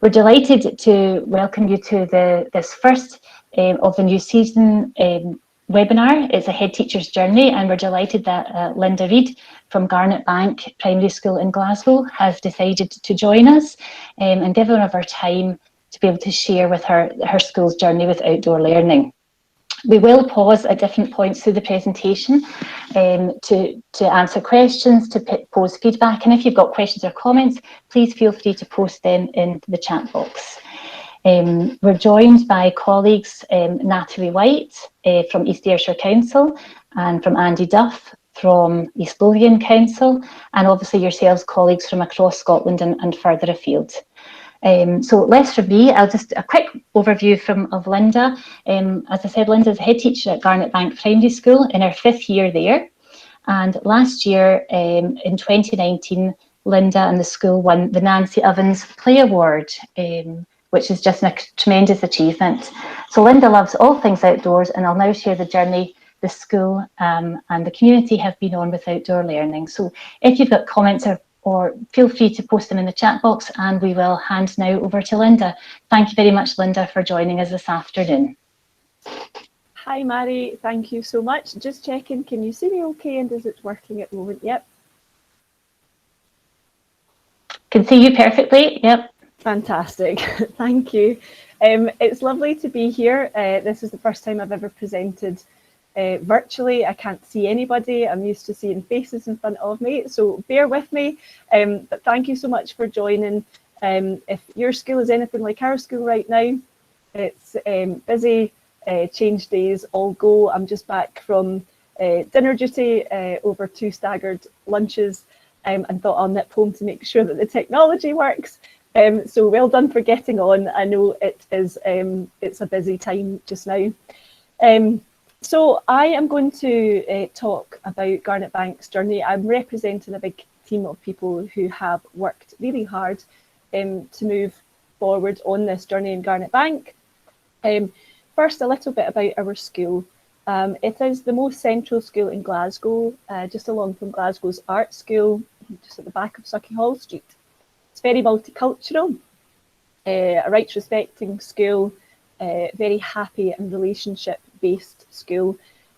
We're delighted to welcome you to this first of the new season webinar. It's a head teacher's journey, and we're delighted that Linda Reid from Garnet Bank Primary School in Glasgow has decided to join us and give one of her time to be able to share with her school's journey with outdoor learning. We will pause at different points through the presentation to answer questions, to pose feedback, and if you've got questions or comments, please feel free to post them in the chat box. We're joined by colleagues Natalie White from East Ayrshire Council and from Andy Duff from East Lothian Council, and obviously yourselves, colleagues from across Scotland and further afield. So less from me, I'll just a quick overview of Linda. As I said, Linda's a head teacher at Garnet Bank Primary School in her 5th year there. And last year, in 2019, Linda and the school won the Nancy Evans Play Award, which is just a tremendous achievement. So Linda loves all things outdoors, and I'll now share the journey the school and the community have been on with outdoor learning. So if you've got comments or feel free to post them in the chat box, and we will hand now over to Linda. Thank you very much, Linda, for joining us this afternoon. Hi, Mary. Thank you so much. Just checking, can you see me okay, and is it working at the moment? Yep. Can see you perfectly, yep. Fantastic. Thank you. It's lovely to be here. This is the first time I've ever presented virtually. I can't see anybody. I'm used to seeing faces in front of me, so bear with me. But thank you so much for joining. If your school is anything like our school right now, it's busy, change days all go. I'm just back from dinner duty over 2 staggered lunches and thought I'll nip home to make sure that the technology works. So well done for getting on. I know it is it's a busy time just now. So I am going to talk about Garnet Bank's journey. I'm representing a big team of people who have worked really hard to move forward on this journey in Garnet Bank. First, a little bit about our school. It is the most central school in Glasgow, just along from Glasgow's art school, just at the back of Suckyhall Street. It's very multicultural, a rights respecting school, very happy and relationship-based school.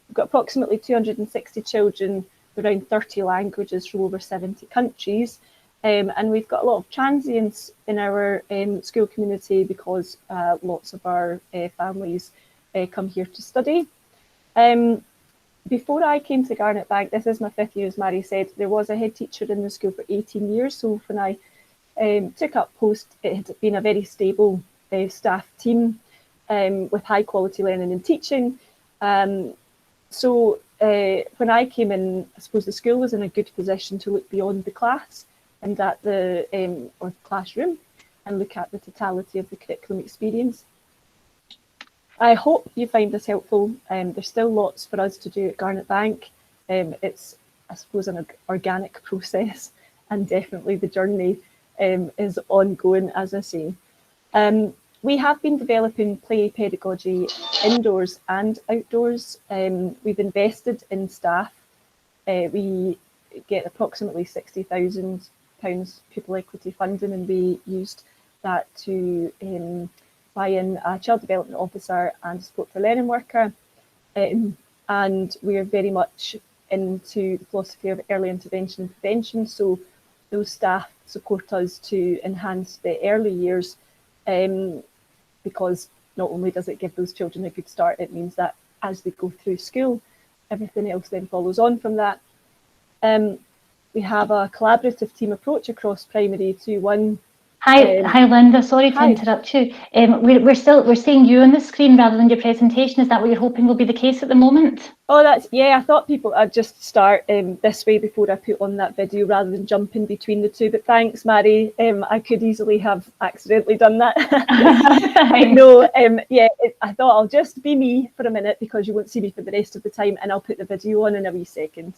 We've got approximately 260 children, around 30 languages from over 70 countries. And we've got a lot of transients in our school community because lots of our families come here to study. Before I came to Garnet Bank, this is my 5th year, as Mary said, there was a head teacher in the school for 18 years. So when I took up post, it had been a very stable staff team with high quality learning and teaching. So when I came in, I suppose the school was in a good position to look beyond the class and at the or classroom and look at the totality of the curriculum experience. I hope you find this helpful. There's still lots for us to do at Garnet Bank. It's, I suppose, an organic process, and definitely the journey is ongoing, as I say. We have been developing play pedagogy indoors and outdoors. We've invested in staff. We get approximately £60,000 pupil equity funding, and we used that to buy in a child development officer and a support for learning worker. And we're very much into the philosophy of early intervention and prevention. So those staff support us to enhance the early years, because not only does it give those children a good start, it means that as they go through school, everything else then follows on from that. We have a collaborative team approach across primary 2-1. Hi, Linda. Sorry to interrupt you. We're seeing you on the screen rather than your presentation. Is that what you're hoping will be the case at the moment? Oh, I thought I'd just start this way before I put on that video rather than jumping between the two. But thanks, Mary. I could easily have accidentally done that. I know. I thought I'll just be me for a minute because you won't see me for the rest of the time, and I'll put the video on in a wee second.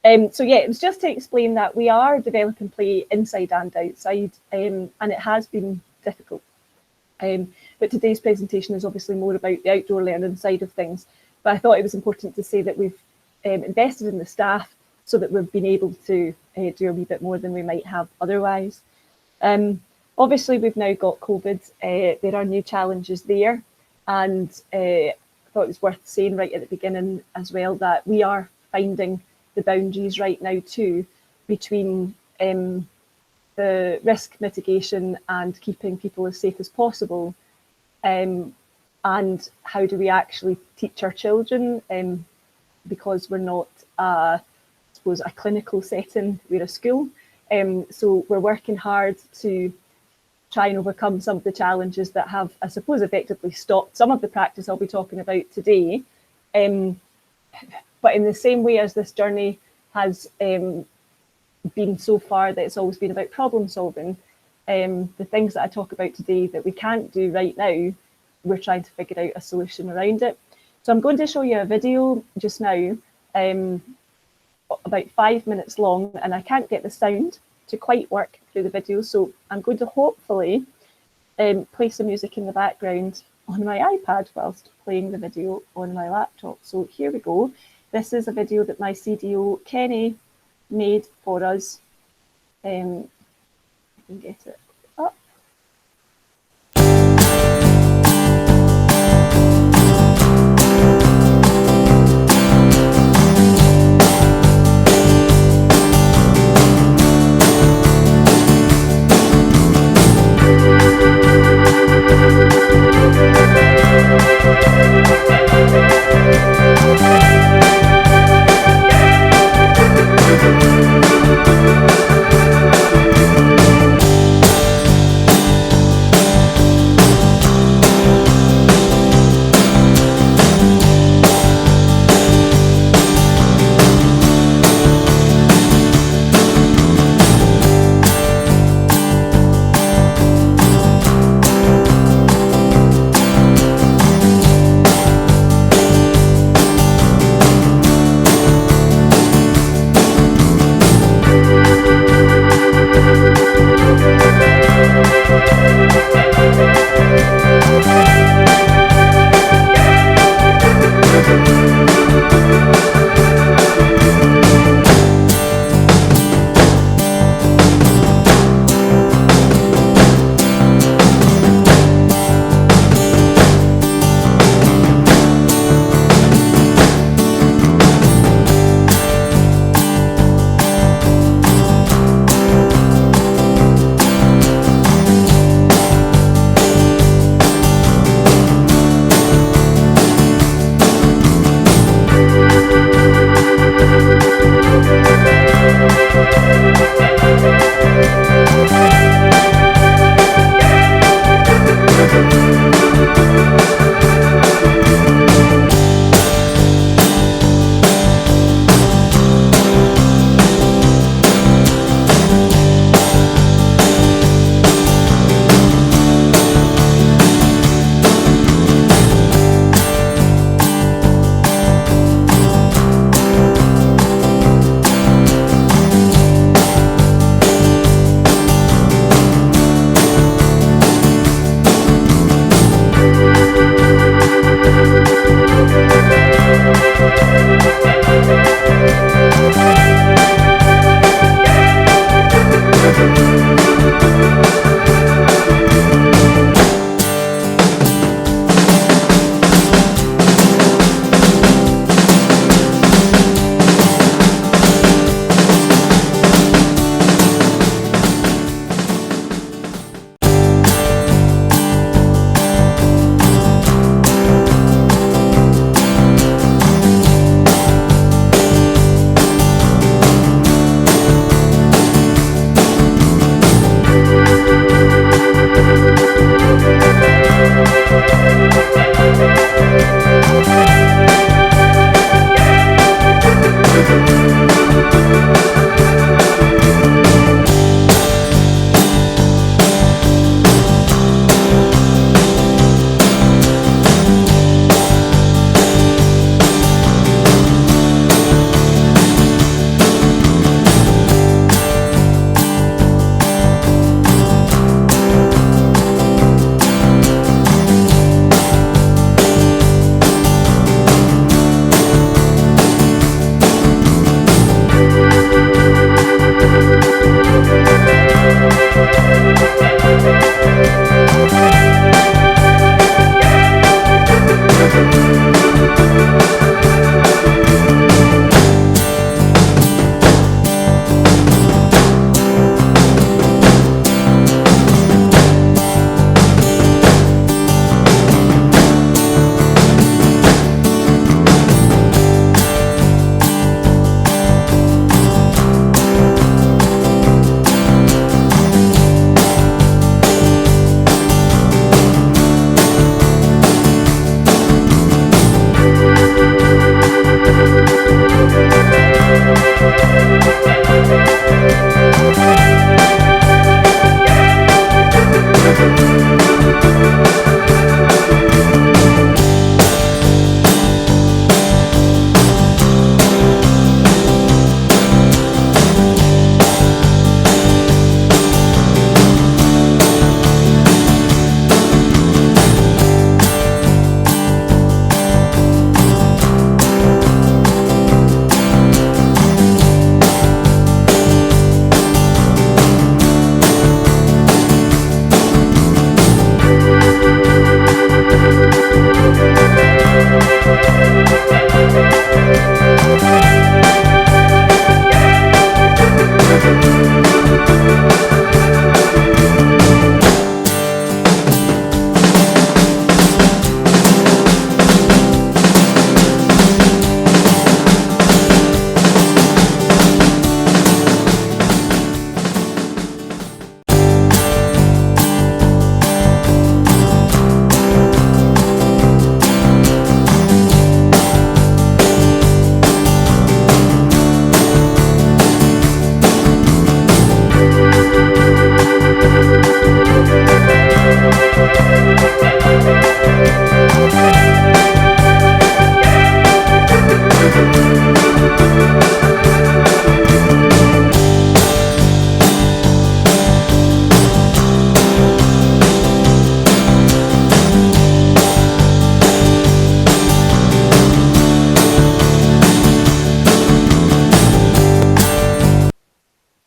It was just to explain that we are developing play inside and outside, and it has been difficult. But today's presentation is obviously more about the outdoor learning side of things. But I thought it was important to say that we've invested in the staff so that we've been able to do a wee bit more than we might have otherwise. Obviously, we've now got COVID. There are new challenges there. And I thought it was worth saying right at the beginning as well that we are finding the boundaries right now too between the risk mitigation and keeping people as safe as possible. And how do we actually teach our children? Because we're not, I suppose, a clinical setting, we're a school. So we're working hard to try and overcome some of the challenges that have, I suppose, effectively stopped some of the practice I'll be talking about today. But in the same way as this journey has been so far that it's always been about problem solving, the things that I talk about today that we can't do right now, we're trying to figure out a solution around it. So I'm going to show you a video just now, about 5 minutes long, and I can't get the sound to quite work through the video. So I'm going to hopefully play some music in the background on my iPad whilst playing the video on my laptop. So here we go. This is a video that my CDO, Kenny, made for us. I can get it up.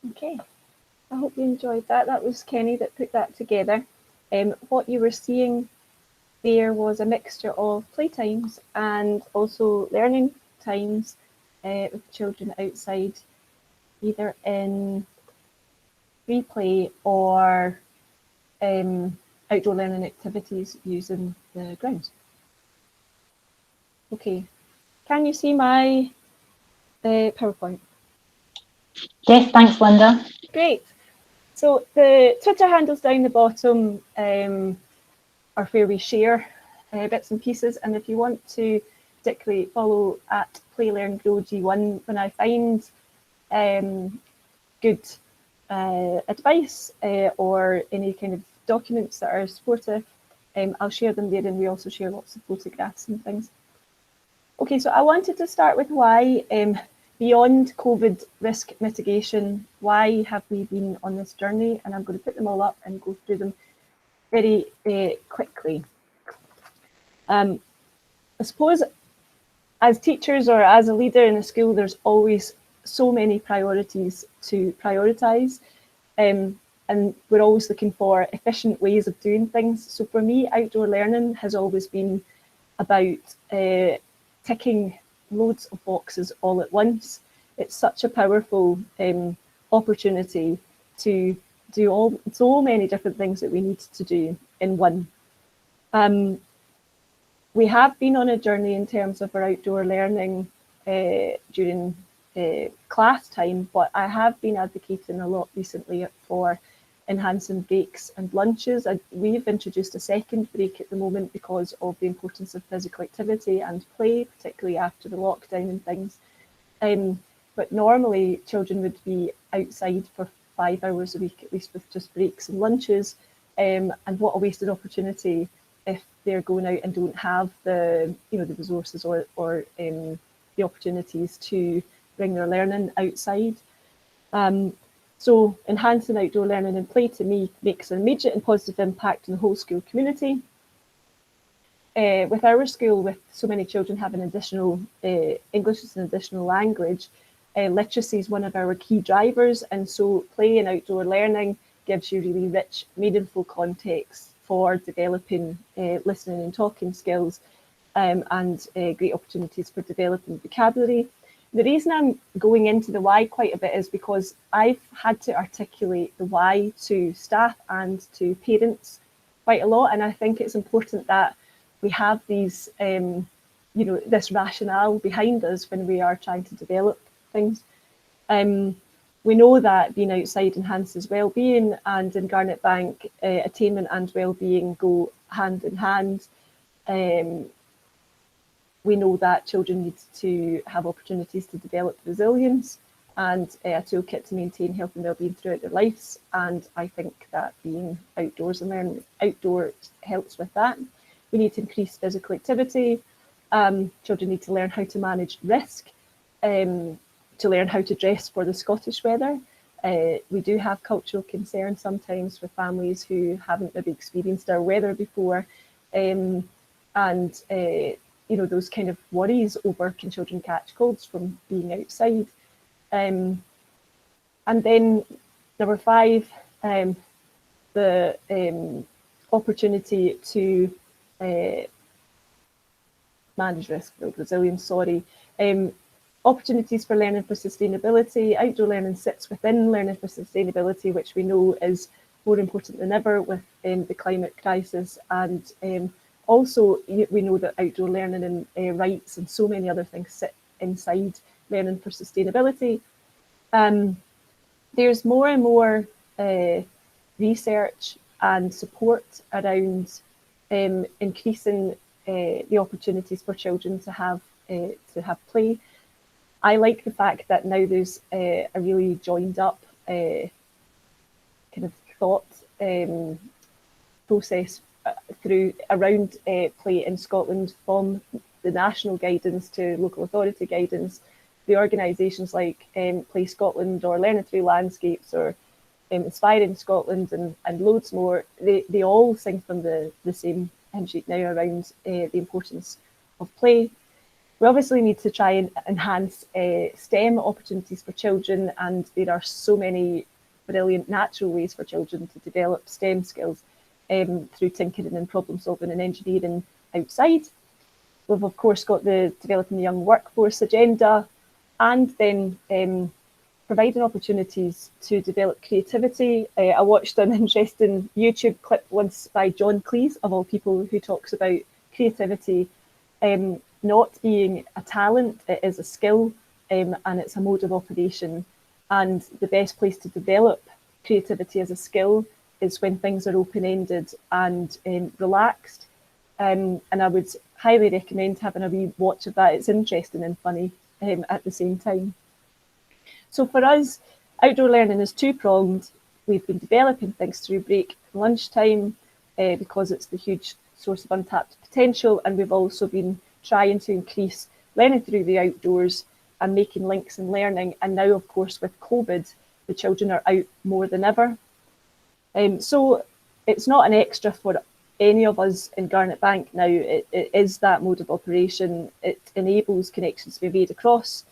Okay, I hope you enjoyed that. That was Kenny that put that together. What you were seeing there was a mixture of playtimes and also learning times with children outside, either in free play or outdoor learning activities using the grounds. Okay, can you see my PowerPoint? Yes, thanks, Linda. Great. So the Twitter handles down the bottom are where we share bits and pieces. And if you want to particularly follow at Play Learn Grow G1, when I find good advice or any kind of documents that are supportive, I'll share them there, and we also share lots of photographs and things. Okay, so I wanted to start with why, beyond COVID risk mitigation, why have we been on this journey? And I'm going to put them all up and go through them very quickly. I suppose as teachers or as a leader in a school, there's always so many priorities to prioritise. And we're always looking for efficient ways of doing things. So for me, outdoor learning has always been about ticking loads of boxes all at once. It's such a powerful opportunity to do so many different things that we need to do in one. We have been on a journey in terms of our outdoor learning during class time, but I have been advocating a lot recently for enhancing breaks and lunches. We've introduced a second break at the moment because of the importance of physical activity and play, particularly after the lockdown and things. But normally children would be outside for 5 hours a week, at least with just breaks and lunches. And what a wasted opportunity if they're going out and don't have the the resources or the opportunities to bring their learning outside. So enhancing outdoor learning and play to me makes an immediate and positive impact on the whole school community. With our school, with so many children having additional English as an additional language, literacy is one of our key drivers, and so play and outdoor learning gives you really rich, meaningful context for developing listening and talking skills, and great opportunities for developing vocabulary. The reason I'm going into the why quite a bit is because I've had to articulate the why to staff and to parents quite a lot, and I think it's important that we have these, this rationale behind us when we are trying to develop things. We know that being outside enhances well-being, and in Garnet Bank, attainment and well-being go hand in hand. We know that children need to have opportunities to develop resilience and a toolkit to maintain health and well-being throughout their lives. And I think that being outdoors and learning outdoors helps with that. We need to increase physical activity. Children need to learn how to manage risk, to learn how to dress for the Scottish weather. We do have cultural concerns sometimes with families who haven't maybe experienced our weather before. Those kind of worries over can children catch colds from being outside. And then number 5, the opportunity to manage risk, build resilience, opportunities for learning for sustainability. Outdoor learning sits within learning for sustainability, which we know is more important than ever with the climate crisis. And also, we know that outdoor learning and rights and so many other things sit inside learning for sustainability. There's more and more research and support around increasing the opportunities for children to have play. I like the fact that now there's a really joined up kind of thought process around play in Scotland, from the national guidance to local authority guidance. The organisations like Play Scotland or Learning Through Landscapes or Inspiring Scotland and loads more, they all sing from the same hymn sheet now around the importance of play. We obviously need to try and enhance STEM opportunities for children, and there are so many brilliant natural ways for children to develop STEM skills through tinkering and problem solving and engineering outside. We've of course got the Developing the Young Workforce agenda, and then providing opportunities to develop creativity. I watched an interesting YouTube clip once by John Cleese, of all people, who talks about creativity not being a talent, it is a skill, and it's a mode of operation. And the best place to develop creativity as a skill is when things are open-ended and relaxed. And I would highly recommend having a wee watch of that. It's interesting and funny at the same time. So for us, outdoor learning is two-pronged. We've been developing things through break and lunchtime because it's the huge source of untapped potential, and we've also been trying to increase learning through the outdoors and making links in learning. And now, of course, with COVID, the children are out more than ever. So it's not an extra for any of us in Garnet Bank now. It is that mode of operation. It enables connections to be made across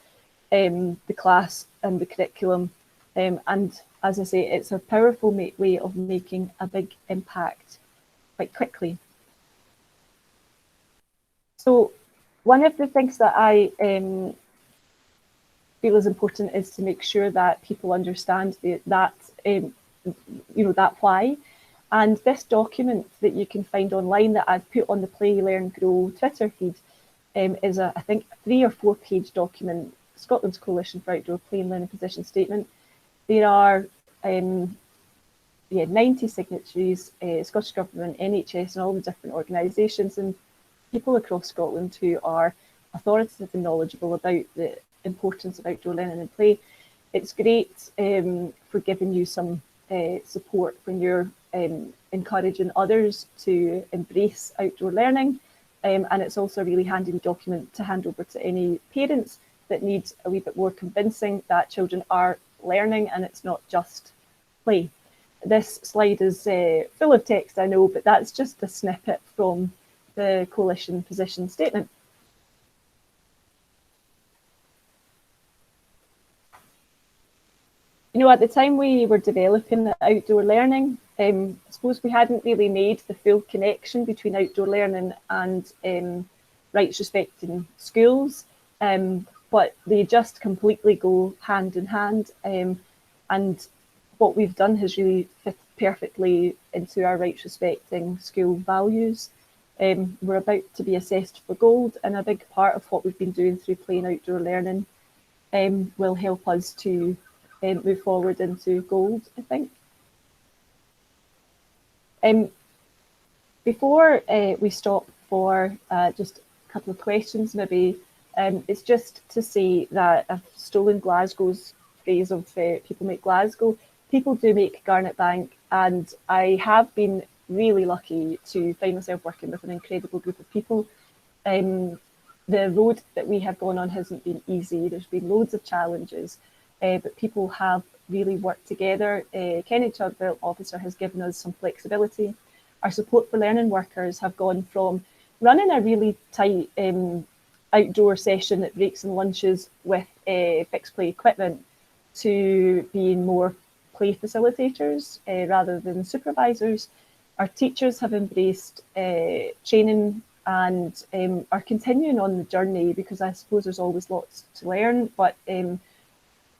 the class and the curriculum. And as I say, it's a powerful way of making a big impact quite quickly. So one of the things that I feel is important is to make sure that people understand that why. And this document that you can find online that I've put on the Play, Learn, Grow Twitter feed is I think, 3 or 4 page document, Scotland's Coalition for Outdoor Play and Learning Position Statement. There are 90 signatories, Scottish Government, NHS and all the different organisations and people across Scotland who are authoritative and knowledgeable about the importance of outdoor learning and play. It's great for giving you some support when you're encouraging others to embrace outdoor learning, and it's also a really handy document to hand over to any parents that need a wee bit more convincing that children are learning and it's not just play. This slide is full of text, I know, but that's just a snippet from the Coalition position statement. You know, at the time we were developing outdoor learning, I suppose we hadn't really made the full connection between outdoor learning and rights respecting schools, but they just completely go hand in hand. And what we've done has really fit perfectly into our rights respecting school values. We're about to be assessed for gold, and a big part of what we've been doing through Play and Outdoor Learning will help us to move forward into gold, I think. Before we stop for just a couple of questions, maybe, it's just to say that I've stolen Glasgow's phrase of people make Glasgow. People do make Garnet Bank, and I have been really lucky to find myself working with an incredible group of people. The road that we have gone on hasn't been easy. There's been loads of challenges, but people have really worked together. Kenny Chudwell Officer has given us some flexibility. Our support for learning workers have gone from running a really tight outdoor session at breaks and lunches with fixed play equipment to being more play facilitators rather than supervisors. Our teachers have embraced training and are continuing on the journey, because I suppose there's always lots to learn, but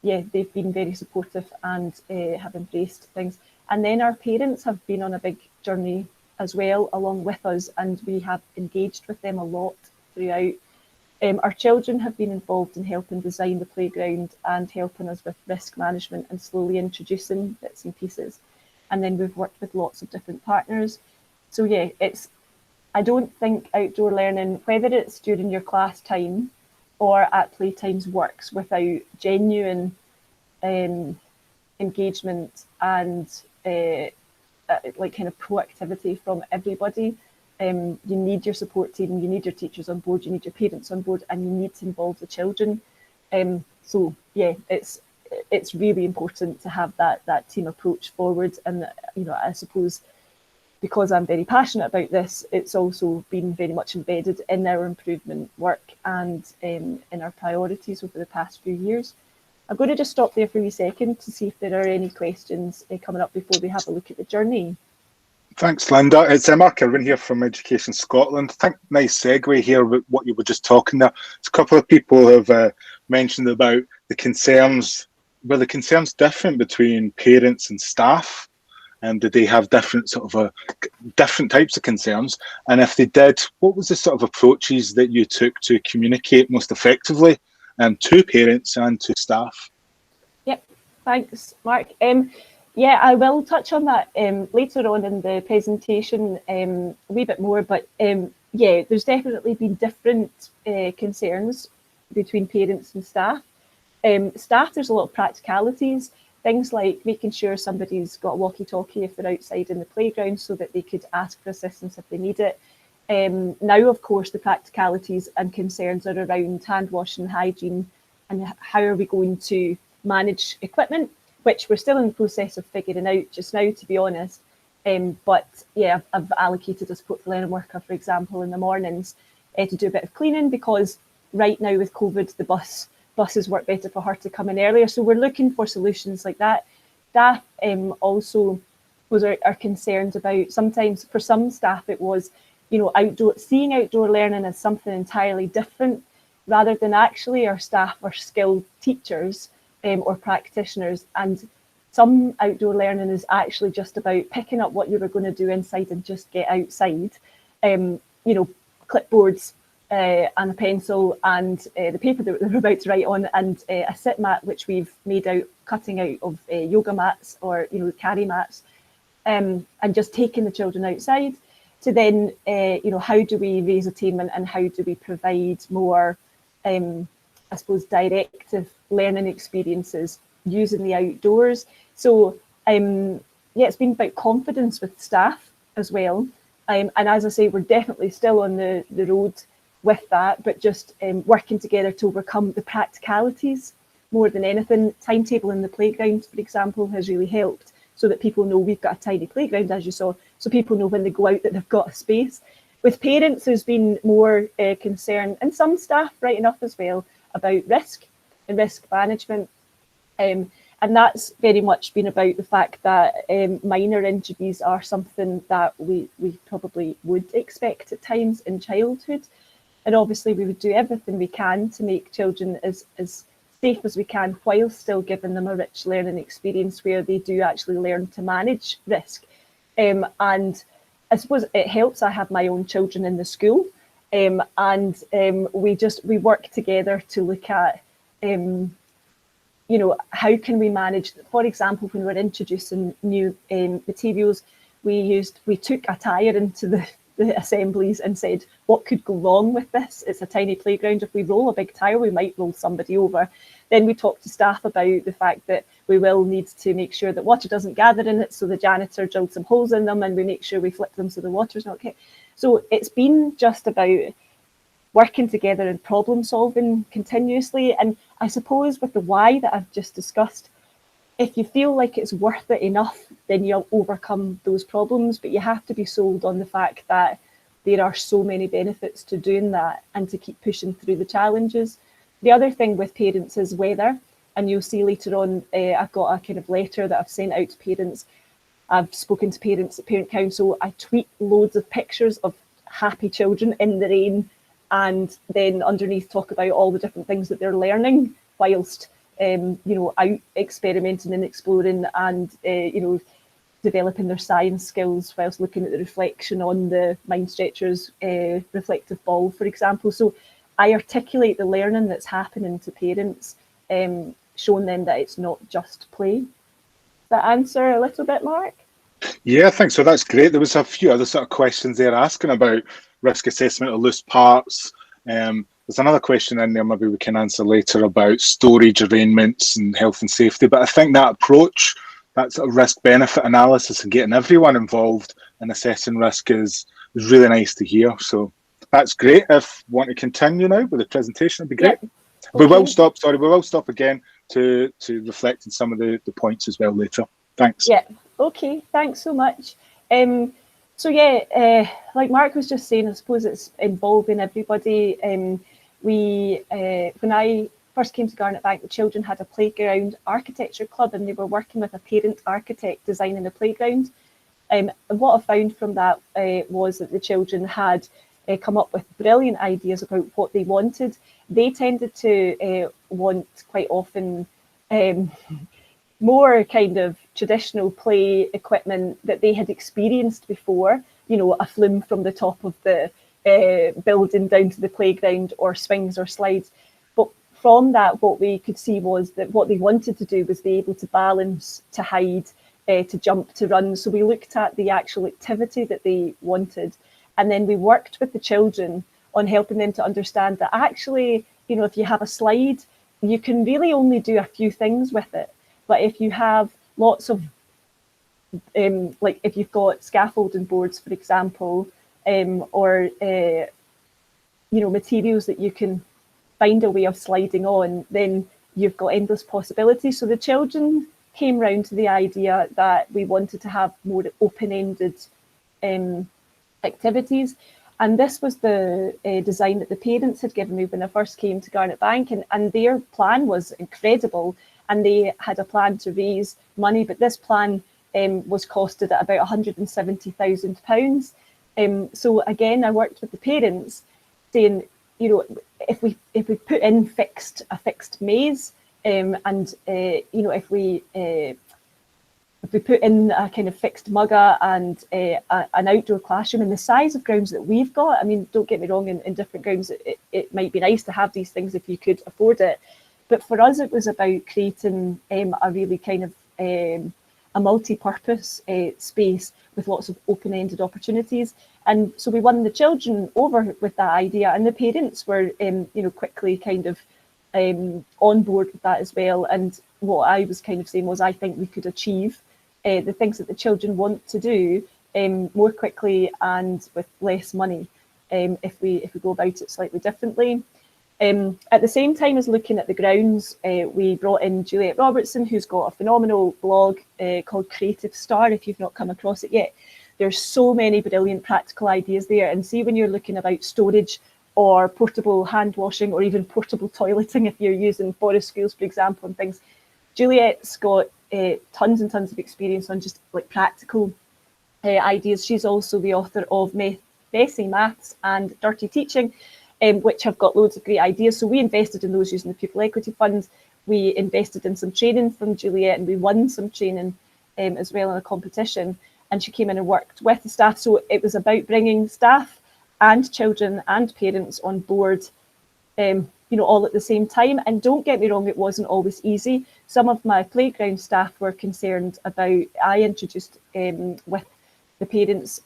yeah, they've been very supportive and have embraced things. And then our parents have been on a big journey as well along with us, and we have engaged with them a lot throughout. Our children have been involved in helping design the playground and helping us with risk management and slowly introducing bits and pieces. And then we've worked with lots of different partners. So yeah, I don't think outdoor learning, whether it's during your class time or at playtimes, works without genuine engagement and like kind of proactivity from everybody. You need your support team, you need your teachers on board, you need your parents on board, and you need to involve the children. So yeah, it's really important to have that team approach forward. And I suppose because I'm very passionate about this, it's also been very much embedded in our improvement work and in our priorities over the past few years. I'm going to just stop there for a second to see if there are any questions coming up before we have a look at the journey. Thanks, Linda. It's Mark Irwin here from Education Scotland. I think nice segue here with what you were just talking there. A couple of people have mentioned about the concerns. Were the concerns different between parents and staff? And did they have different different types of concerns? And if they did, what was the sort of approaches that you took to communicate most effectively to parents and to staff? Yep, thanks, Mark. Yeah, I will touch on that later on in the presentation a wee bit more, but yeah, there's definitely been different concerns between parents and staff. Staff, there's a lot of practicalities, things like making sure somebody's got a walkie-talkie if they're outside in the playground so that they could ask for assistance if they need it. Now, of course, the practicalities and concerns are around hand washing, hygiene, and how are we going to manage equipment, which we're still in the process of figuring out just now, to be honest. But yeah, I've allocated a support for learning worker, for example, in the mornings to do a bit of cleaning, because right now with COVID, the buses work better for her to come in earlier. So we're looking for solutions like that. Staff also are concerned about, sometimes for some staff it was, seeing outdoor learning as something entirely different, rather than actually our staff are skilled teachers or practitioners, and some outdoor learning is actually just about picking up what you were going to do inside and just get outside. Clipboards and a pencil and the paper that they're about to write on, and a sit mat which we've made cutting out of yoga mats or carry mats, and just taking the children outside to then how do we raise a team and how do we provide more I suppose directive learning experiences using the outdoors. So yeah, it's been about confidence with staff as well, and as I say, we're definitely still on the road with that, but just working together to overcome the practicalities more than anything. Timetable in the playground, for example, has really helped, so that people know we've got a tiny playground, as you saw, so people know when they go out that they've got a space. With parents, there's been more concern, and some staff, right enough as well, about risk and risk management. And that's very much been about the fact that minor injuries are something that we probably would expect at times in childhood. And obviously we would do everything we can to make children as safe as we can, while still giving them a rich learning experience where they do actually learn to manage risk. And I suppose it helps I have my own children in the school, and we work together to look at how can we manage, for example, when we're introducing new materials, we took a tyre into the assemblies and said, what could go wrong with this? It's a tiny playground. If we roll a big tyre, we might roll somebody over. Then we talked to staff about the fact that we will need to make sure that water doesn't gather in it, so the janitor drilled some holes in them, and we make sure we flip them so the water's not okay. So it's been just about working together and problem solving continuously. And I suppose with the why that I've just discussed, if you feel like it's worth it enough, then you'll overcome those problems. But you have to be sold on the fact that there are so many benefits to doing that and to keep pushing through the challenges. The other thing with parents is weather. And you'll see later on, I've got a kind of letter that I've sent out to parents. I've spoken to parents at Parent Council. I tweet loads of pictures of happy children in the rain, and then underneath talk about all the different things that they're learning whilst out experimenting and exploring and developing their science skills whilst looking at the reflection on the Mind Stretcher's reflective ball, for example. So I articulate the learning that's happening to parents, showing them that it's not just play. Does that answer a little bit, Mark? Yeah, I think so. That's great. There was a few other sort of questions there asking about risk assessment of loose parts. There's another question in there maybe we can answer later about storage arrangements and health and safety. But I think that approach, that sort of risk-benefit analysis and getting everyone involved in assessing risk is was really nice to hear. So that's great. If you want to continue now with the presentation, it'd be great. Yep. We will Okay. stop. Sorry, we will stop again to reflect on some of the points as well later. Thanks. Yeah. Okay. Thanks so much. So yeah, like Mark was just saying, I suppose it's involving everybody. When I first came to Garnet Bank, the children had a playground architecture club, and they were working with a parent architect designing a playground. And what I found from that was that the children had come up with brilliant ideas about what they wanted. They tended to want quite often more kind of traditional play equipment that they had experienced before, you know, a flume from the top of the building down to the playground, or swings or slides. But from that, what we could see was that what they wanted to do was be able to balance, to hide, to jump, to run. So we looked at the actual activity that they wanted, and then we worked with the children on helping them to understand that actually, you know, if you have a slide, you can really only do a few things with it. But if you have lots of, like if you've got scaffolding boards, for example, or, you know, materials that you can find a way of sliding on, then you've got endless possibilities. So the children came round to the idea that we wanted to have more open-ended activities. And this was the design that the parents had given me when I first came to Garnet Bank, and their plan was incredible. And they had a plan to raise money, but this plan was costed at about £170,000. So again, I worked with the parents, saying, you know, if we put in a fixed maze, and you know, if we put in a kind of fixed mugger and an outdoor classroom in the size of grounds that we've got, I mean, don't get me wrong, in different grounds, it might be nice to have these things if you could afford it. But for us, it was about creating a really kind of a multi-purpose space with lots of open-ended opportunities. And so we won the children over with that idea, and the parents were, you know, quickly kind of on board with that as well. And what I was kind of saying was, I think we could achieve the things that the children want to do more quickly and with less money if we go about it slightly differently. At the same time as looking at the grounds, we brought in Juliet Robertson, who's got a phenomenal blog called Creative Star, if you've not come across it yet. There's so many brilliant practical ideas there. And see, when you're looking about storage or portable hand washing or even portable toileting, if you're using forest schools, for example, and things, Juliet's got tons and tons of experience on just like practical ideas. She's also the author of Messy Maths and Dirty Teaching, which have got loads of great ideas. So we invested in those using the Pupil Equity Fund. We invested in some training from Juliet, and we won some training as well in a competition. And she came in and worked with the staff. So it was about bringing staff and children and parents on board, you know, all at the same time. And don't get me wrong, it wasn't always easy. Some of my playground staff were concerned about, I introduced with the parents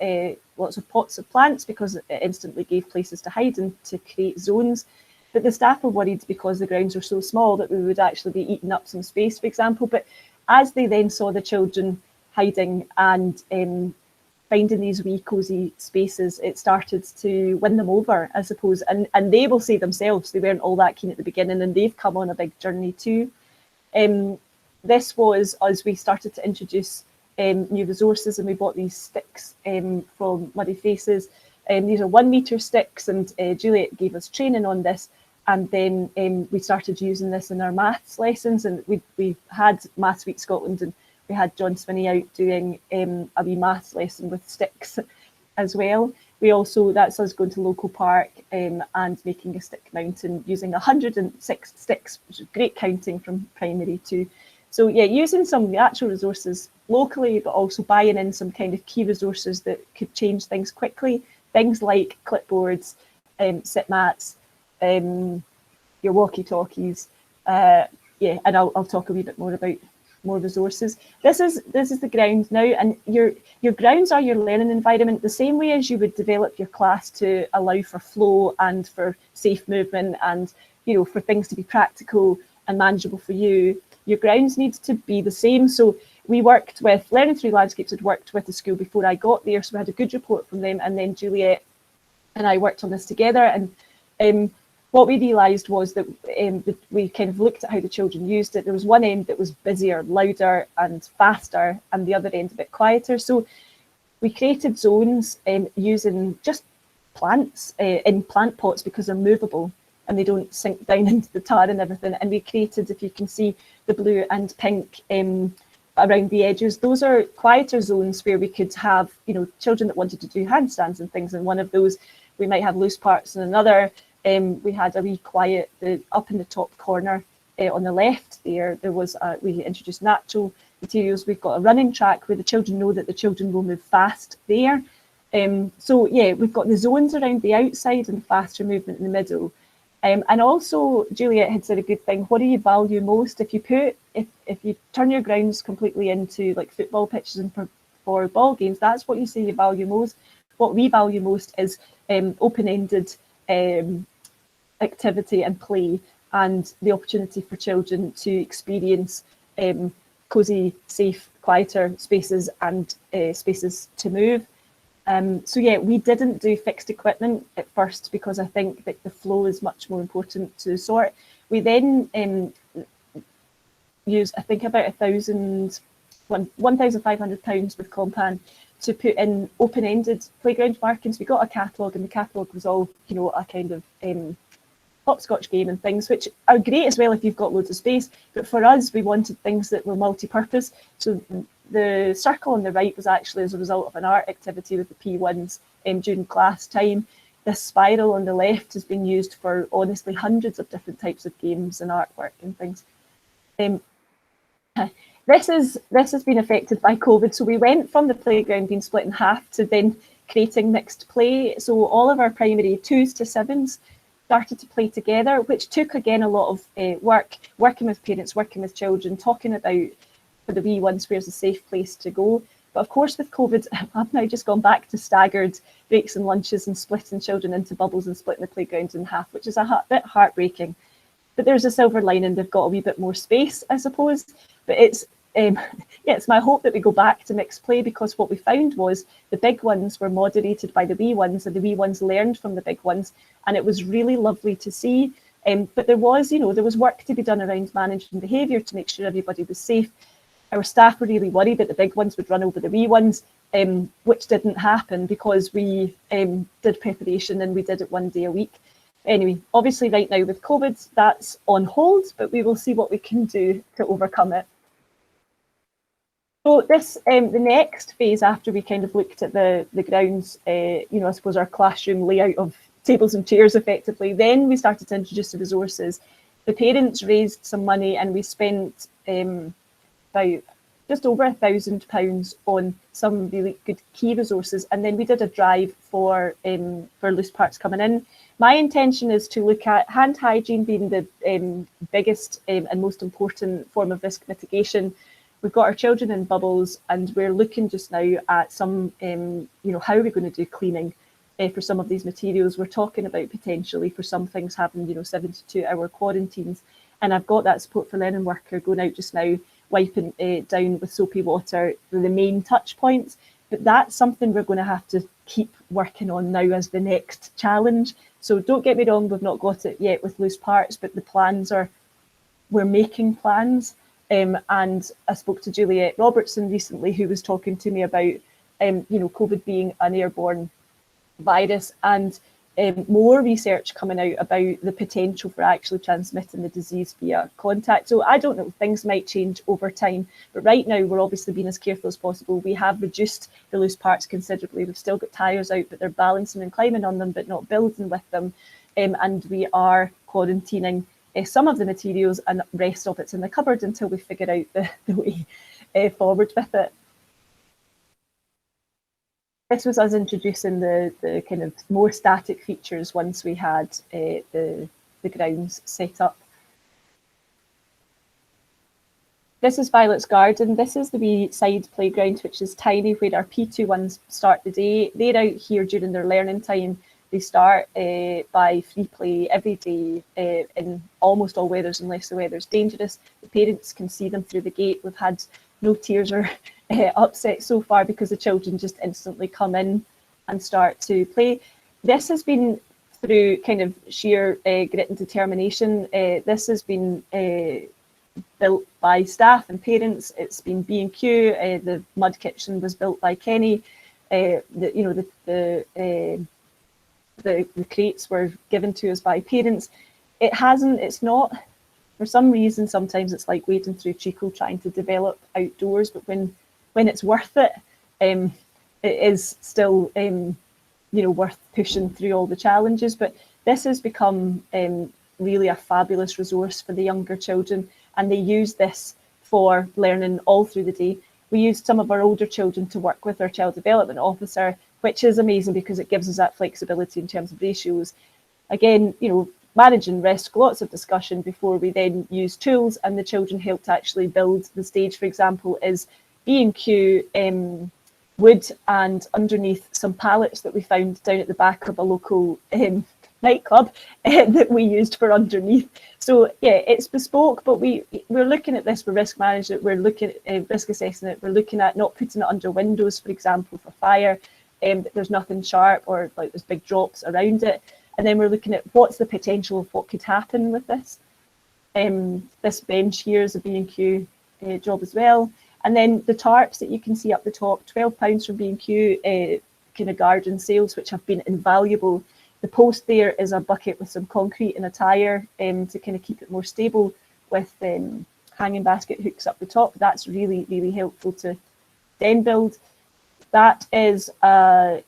lots of pots of plants because it instantly gave places to hide and to create zones. But the staff were worried because the grounds were so small that we would actually be eating up some space, for example. But as they then saw the children hiding and finding these wee cosy spaces, it started to win them over, I suppose. And they will say themselves, they weren't all that keen at the beginning, and they've come on a big journey too. This was as we started to introduce new resources, and we bought these sticks from Muddy Faces. These are 1 metre sticks, and Juliet gave us training on this. And then we started using this in our maths lessons, and we had Maths Week Scotland, and we had John Swinney out doing a wee maths lesson with sticks as well. We also, that's us going to local park and making a stick mountain using 106 sticks, which is great counting from primary too. So yeah, using some of the actual resources locally, but also buying in some kind of key resources that could change things quickly. Things like clipboards, sit mats, your walkie-talkies. Yeah, and I'll talk a wee bit more about more resources. This is the ground now, and your grounds are your learning environment, the same way as you would develop your class to allow for flow and for safe movement and, you know, for things to be practical and manageable for you. Your grounds need to be the same. So we worked with Learning Through Landscapes, had worked with the school before I got there, so we had a good report from them, and then Juliet and I worked on this together. And what we realised was that we kind of looked at how the children used it. There was one end that was busier, louder and faster, and the other end a bit quieter. So we created zones using just plants in plant pots, because they're movable and they don't sink down into the tar and everything. And we created, if you can see, the blue and pink around the edges. Those are quieter zones where we could have, you know, children that wanted to do handstands and things. And one of those, we might have loose parts in another. We had a wee quiet up in the top corner on the left there. There was we introduced natural materials. We've got a running track where the children know that the children will move fast there. So yeah, we've got the zones around the outside and faster movement in the middle. And also, Juliet had said a good thing. What do you value most? If you turn your grounds completely into like football pitches and for ball games, that's what you say you value most. What we value most is open-ended activity and play, and the opportunity for children to experience cosy, safe, quieter spaces and spaces to move. So yeah, we didn't do fixed equipment at first because I think that the flow is much more important to sort. We then used, I think, about £1,500 with Compan to put in open-ended playground markings. We got a catalogue, and the catalogue was all, you know, a kind of hopscotch game and things, which are great as well if you've got loads of space. But for us, we wanted things that were multi-purpose. So the circle on the right was actually as a result of an art activity with the P1s during class time. This spiral on the left has been used for, honestly, hundreds of different types of games and artwork and things. This has been affected by COVID. So we went from the playground being split in half to then creating mixed play. So all of our primary 2s to 7s started to play together, which took, again, a lot of working with parents, working with children, talking about, for the wee ones, where's a safe place to go. But of course, with COVID, I've now just gone back to staggered breaks and lunches and splitting children into bubbles and splitting the playground in half, which is a bit heartbreaking. But there's a silver lining. They've got a wee bit more space, I suppose. But it's my hope that we go back to mixed play, because what we found was the big ones were moderated by the wee ones, and the wee ones learned from the big ones, and it was really lovely to see. But there was work to be done around managing behaviour to make sure everybody was safe. Our staff were really worried that the big ones would run over the wee ones, which didn't happen because we did preparation and we did it 1 day a week. Anyway, obviously right now with COVID, that's on hold, but we will see what we can do to overcome it. So this, the next phase after we kind of looked at the grounds, I suppose our classroom layout of tables and chairs effectively, then we started to introduce the resources. The parents raised some money, and we spent about just over £1,000 on some really good key resources, and then we did a drive for loose parts coming in. My intention is to look at hand hygiene being the biggest and most important form of risk mitigation. We've got our children in bubbles, and we're looking just now at some, how are we going to do cleaning for some of these materials. We're talking about potentially for some things having, 72-hour quarantines, and I've got that support for learning worker going out just now, wiping down with soapy water the main touch points. But that's something we're going to have to keep working on now as the next challenge. So don't get me wrong, we've not got it yet with loose parts, but the plans are, we're making plans. And I spoke to Juliet Robertson recently, who was talking to me about, COVID being an airborne virus, and more research coming out about the potential for actually transmitting the disease via contact. So I don't know, things might change over time, but right now we're obviously being as careful as possible. We have reduced the loose parts considerably. We've still got tyres out, but they're balancing and climbing on them, but not building with them. And we are quarantining some of the materials, and the rest of it's in the cupboard until we figure out the way forward with it. This was us introducing the kind of more static features once we had the grounds set up. This is Violet's garden. This is the wee side playground, which is tiny, where our P21s start the day. They're out here during their learning time. They start by free play every day in almost all weathers, unless the weather's dangerous. The parents can see them through the gate. We've had no tears or upset so far, because the children just instantly come in and start to play. This has been through kind of sheer grit and determination. This has been built by staff and parents. It's been B&Q. The mud kitchen was built by Kenny. The crates were given to us by parents. It's not, for some reason, sometimes it's like wading through treacle trying to develop outdoors, but when it's worth it, it is still worth pushing through all the challenges. But this has become really a fabulous resource for the younger children, and they use this for learning all through the day. We used some of our older children to work with our child development officer, which is amazing because it gives us that flexibility in terms of ratios. Again, managing risk, lots of discussion before we then use tools, and the children helped actually build the stage. For example, is B&Q wood, and underneath some pallets that we found down at the back of a local nightclub that we used for underneath. So yeah, it's bespoke, but we're looking at this for risk management, we're looking at risk assessing it, we're looking at not putting it under windows, for example, for fire, there's nothing sharp or like there's big drops around it. And then we're looking at what's the potential of what could happen with this. This bench here is a B&Q job as well. And then the tarps that you can see up the top, £12 from B&Q, kind of garden sales, which have been invaluable. The post there is a bucket with some concrete and a tyre to kind of keep it more stable, with hanging basket hooks up the top. That's really, really helpful to then build. That is a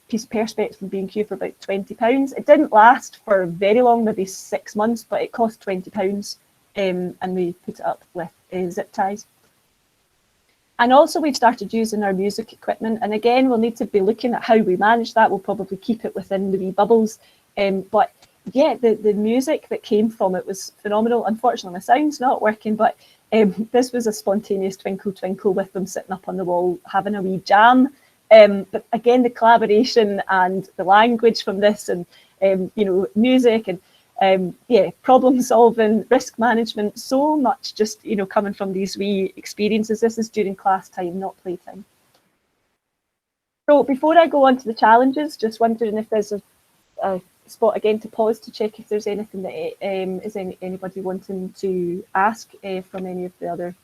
piece of perspex from B&Q for about £20. It didn't last for very long, maybe 6 months, but it cost £20, and we put it up with zip ties. And also we've started using our music equipment, and again we'll need to be looking at how we manage that. We'll probably keep it within the wee bubbles, but yeah, the music that came from it was phenomenal. Unfortunately my sound's not working, but this was a spontaneous Twinkle Twinkle with them sitting up on the wall having a wee jam. But again, the collaboration and the language from this, and music, and problem solving, risk management, so much just coming from these wee experiences. This is during class time, not playtime. So before I go on to the challenges, just wondering if there's a spot again to pause to check if there's anything that is anybody wanting to ask from any of the other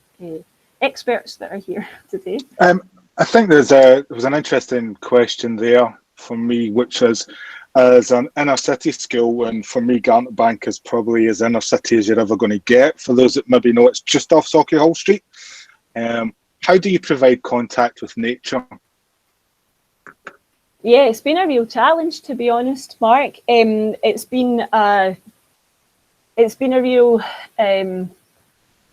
experts that are here today. I think there was an interesting question there for me, which is, as an inner city school, and for me, Garnet Bank is probably as inner city as you're ever going to get. For those that maybe know, it's just off Sauchiehall Street. How do you provide contact with nature? Yeah, it's been a real challenge, to be honest, Mark. It's been a real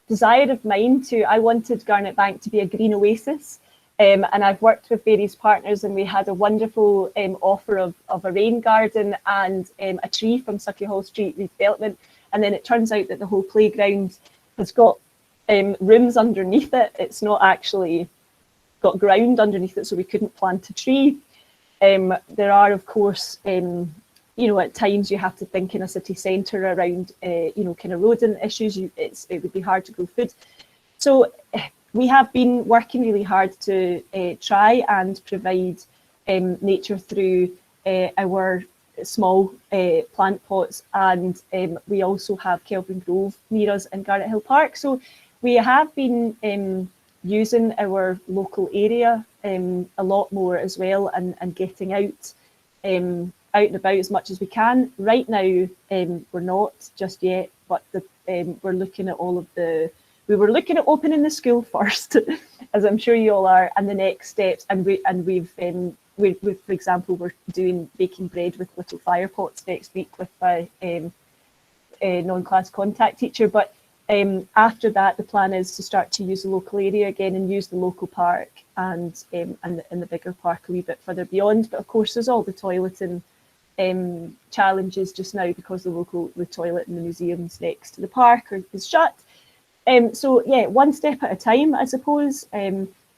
desire of mine I wanted Garnet Bank to be a green oasis. And I've worked with various partners, and we had a wonderful offer of a rain garden and a tree from Sauchiehall Street redevelopment. And then it turns out that the whole playground has got rooms underneath it. It's not actually got ground underneath it, so we couldn't plant a tree. There are, of course, at times you have to think in a city centre around, kind of rodent issues. It would be hard to grow food. So we have been working really hard to try and provide nature through our small plant pots, and we also have Kelvin Grove near us in Garnet Hill Park. So we have been using our local area a lot more as well, and getting out and about as much as we can. Right now, we're not just yet, but we're looking at we were looking at opening the school first, as I'm sure you all are, and the next steps. And we've, for example, we're doing baking bread with little fire pots next week with a non-class contact teacher. But after that, the plan is to start to use the local area again, and use the local park and the bigger park a wee bit further beyond. But of course, there's all the toileting challenges just now, because the toilet in the museums next to the park is shut. So yeah, one step at a time, I suppose,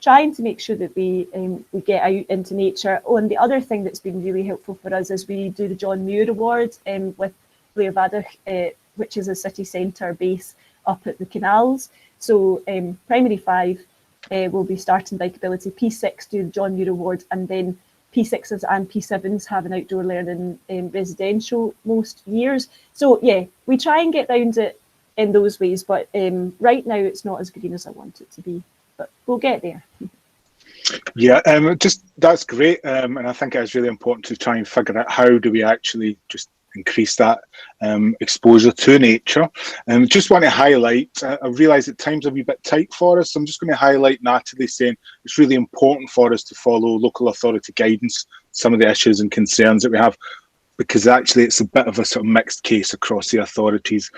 trying to make sure that we get out into nature. Oh, and the other thing that's been really helpful for us is we do the John Muir Award with Blairvadach, which is a city centre base up at the canals. So primary 5 will be starting bike ability. P6 do the John Muir Award, and then P6s and P7s have an outdoor learning residential most years. So yeah, we try and get round it in those ways, but right now it's not as green as I want it to be, but we'll get there. Yeah, just that's great, and I think it's really important to try and figure out how do we actually just increase that exposure to nature. Just want to highlight, I realise at times a wee bit tight for us, so I'm just going to highlight Natalie saying it's really important for us to follow local authority guidance, some of the issues and concerns that we have, because actually it's a bit of a sort of mixed case across the authorities.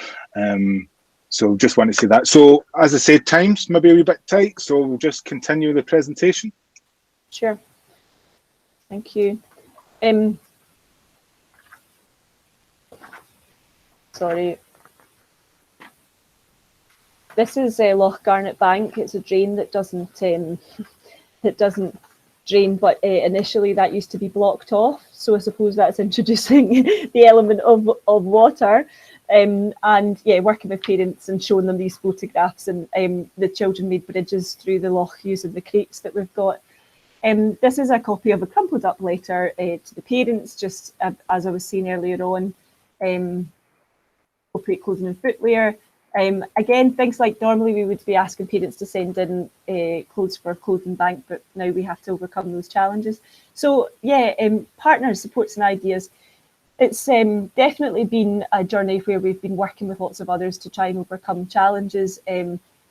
So just want to say that. So as I said, times maybe a wee bit tight, so we'll just continue the presentation. Sure. Thank you. Sorry. This is Loch Garnet Bank. It's a drain that doesn't drain, but initially that used to be blocked off. So I suppose that's introducing the element of water. And yeah, working with parents and showing them these photographs, and the children made bridges through the loch using the crates that we've got. This is a copy of a crumpled up letter to the parents, just as I was saying earlier on, appropriate clothing and footwear. Again, things like normally we would be asking parents to send in clothes for a clothing bank, but now we have to overcome those challenges. So yeah, partners, supports and ideas. It's definitely been a journey where we've been working with lots of others to try and overcome challenges.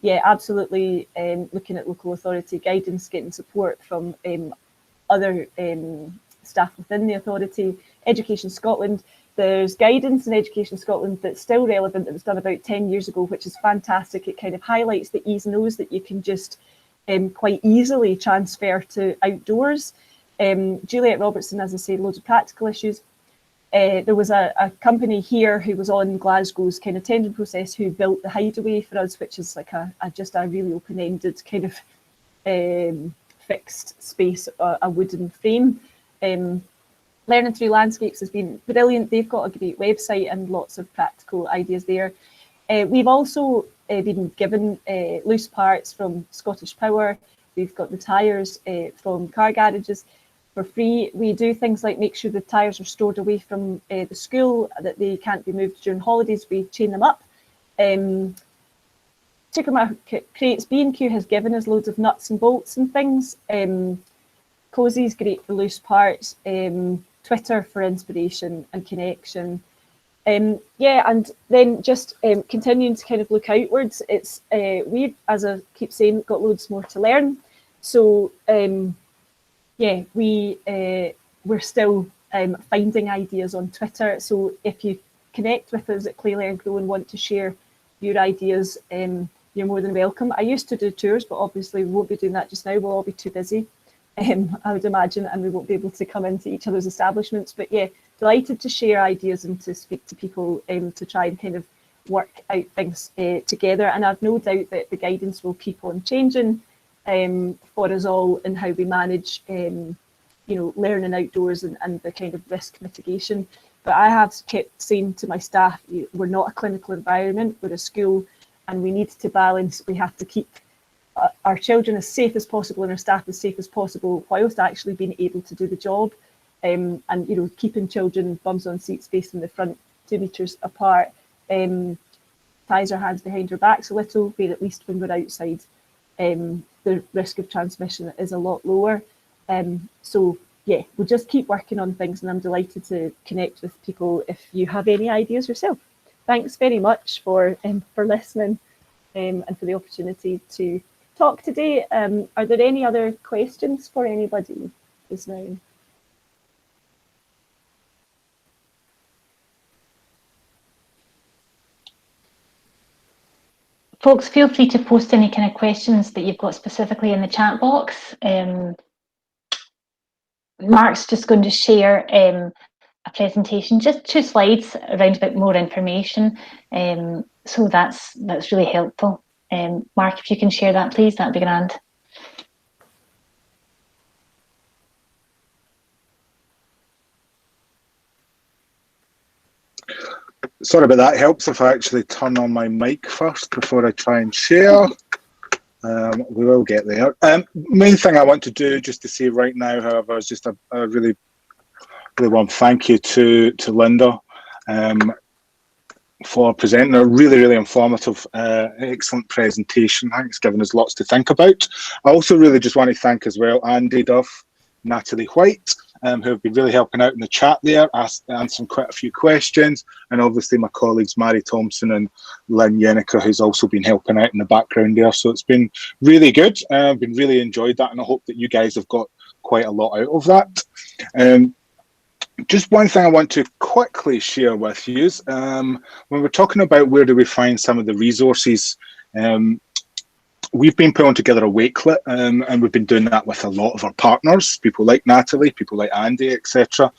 Yeah, absolutely looking at local authority guidance, getting support from other staff within the authority. Education Scotland, there's guidance in Education Scotland that's still relevant, that was done about 10 years ago, which is fantastic. It kind of highlights the ease and O's that you can just quite easily transfer to outdoors. Juliet Robertson, as I say, loads of practical issues. There was a company here who was on Glasgow's kind of tendering process who built the Hideaway for us, which is like just a really open-ended kind of fixed space, a wooden frame. Learning Through Landscapes has been brilliant. They've got a great website and lots of practical ideas there. We've also been given loose parts from Scottish Power. We've got the tyres from car garages for free. We do things like make sure the tyres are stored away from the school, that they can't be moved during holidays. We chain them up. Supermarket crates, B&Q has given us loads of nuts and bolts and things. Cozy's great for loose parts. Twitter for inspiration and connection. Yeah, and then just continuing to kind of look outwards. It's we've, as I keep saying, got loads more to learn. So yeah, we're still finding ideas on Twitter. So if you connect with us at Play, Learn, Grow and want to share your ideas, you're more than welcome. I used to do tours, but obviously we won't be doing that just now. We'll all be too busy, I would imagine, and we won't be able to come into each other's establishments. But yeah, delighted to share ideas and to speak to people to try and kind of work out things together. And I've no doubt that the guidance will keep on changing for us all in how we manage, you know, learning outdoors and the kind of risk mitigation. But I have kept saying to my staff, we're not a clinical environment, we're a school, and we need to balance. We have to keep our children as safe as possible and our staff as safe as possible, whilst actually being able to do the job. And you know, keeping children bums on seats facing the front 2 meters apart, ties our hands behind our backs a little, where at least when we're outside, the risk of transmission is a lot lower. So yeah, we'll just keep working on things, and I'm delighted to connect with people if you have any ideas yourself. Thanks very much for listening and for the opportunity to talk today. Are there any other questions for anybody just now? Folks, feel free to post any kind of questions that you've got specifically in the chat box. Mark's just going to share a presentation, just 2 slides around a bit more information. So that's really helpful. Mark, if you can share that, please, that'd be grand. Sorry about that. Helps if I actually turn on my mic first before I try and share. We will get there. Main thing I want to do, just to say right now, however, is just a really warm thank you to Linda for presenting a really informative, excellent presentation. I think it's given us lots to think about. I also really just want to thank as well Andy Duff, Natalie White, who have been really helping out in the chat there, answering quite a few questions, and obviously my colleagues Mary Thompson and Lynn Yenneker, who's also been helping out in the background there. So it's been really good. I've been really enjoyed that, and I hope that you guys have got quite a lot out of that. Just one thing I want to quickly share with you is when we're talking about where do we find some of the resources, we've been putting together a wakelet, and we've been doing that with a lot of our partners, people like Natalie, people like Andy, etc.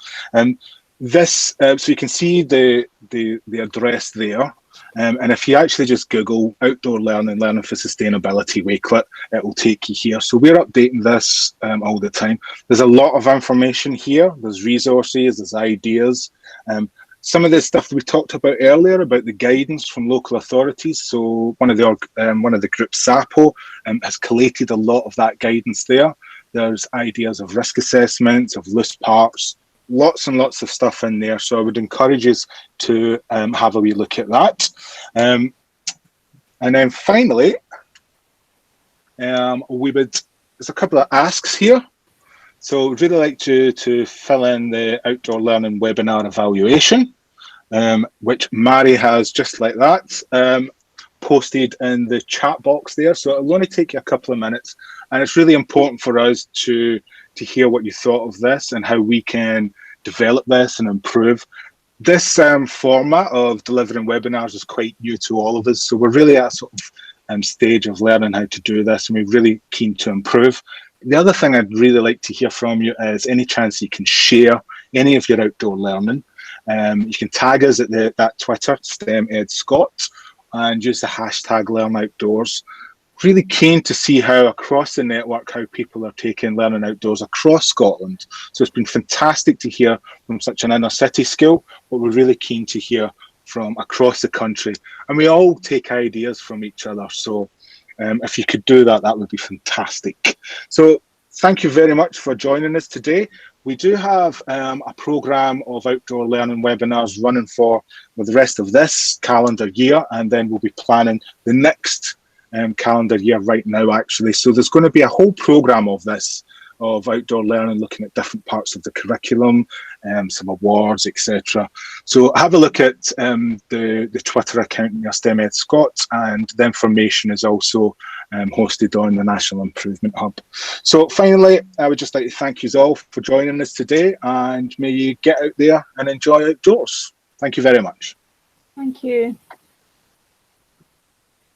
This, so you can see the address there. And if you actually just Google Outdoor Learning for Sustainability Wakelet, it will take you here. So we're updating this all the time. There's a lot of information here. There's resources, there's ideas. Some of the stuff that we talked about earlier about the guidance from local authorities. So one of the groups, SAPO, has collated a lot of that guidance there. There's ideas of risk assessments, of loose parts, lots and lots of stuff in there. So I would encourage you to have a wee look at that. And then finally, there's a couple of asks here. So we'd really like to fill in the outdoor learning webinar evaluation, which Mary has just like that, posted in the chat box there. So it'll only take you a couple of minutes, and it's really important for us to hear what you thought of this and how we can develop this and improve. This format of delivering webinars is quite new to all of us, so we're really at a sort of stage of learning how to do this, and we're really keen to improve. The other thing I'd really like to hear from you is any chance you can share any of your outdoor learning. You can tag us at that Twitter, STEMEdScot, and use the hashtag LearnOutdoors. Really keen to see how across the network, how people are taking learning outdoors across Scotland. So it's been fantastic to hear from such an inner city school, but we're really keen to hear from across the country. And we all take ideas from each other. So if you could do that, that would be fantastic. So thank you very much for joining us today. We do have a programme of outdoor learning webinars running for the rest of this calendar year, and then we'll be planning the next calendar year right now, actually. So there's going to be a whole programme of this, of outdoor learning, looking at different parts of the curriculum, some awards, etc. So have a look at the Twitter account near STEMEdScot, and the information is also hosted on the National Improvement Hub. So finally, I would just like to thank you all for joining us today, and may you get out there and enjoy outdoors. Thank you very much. Thank you.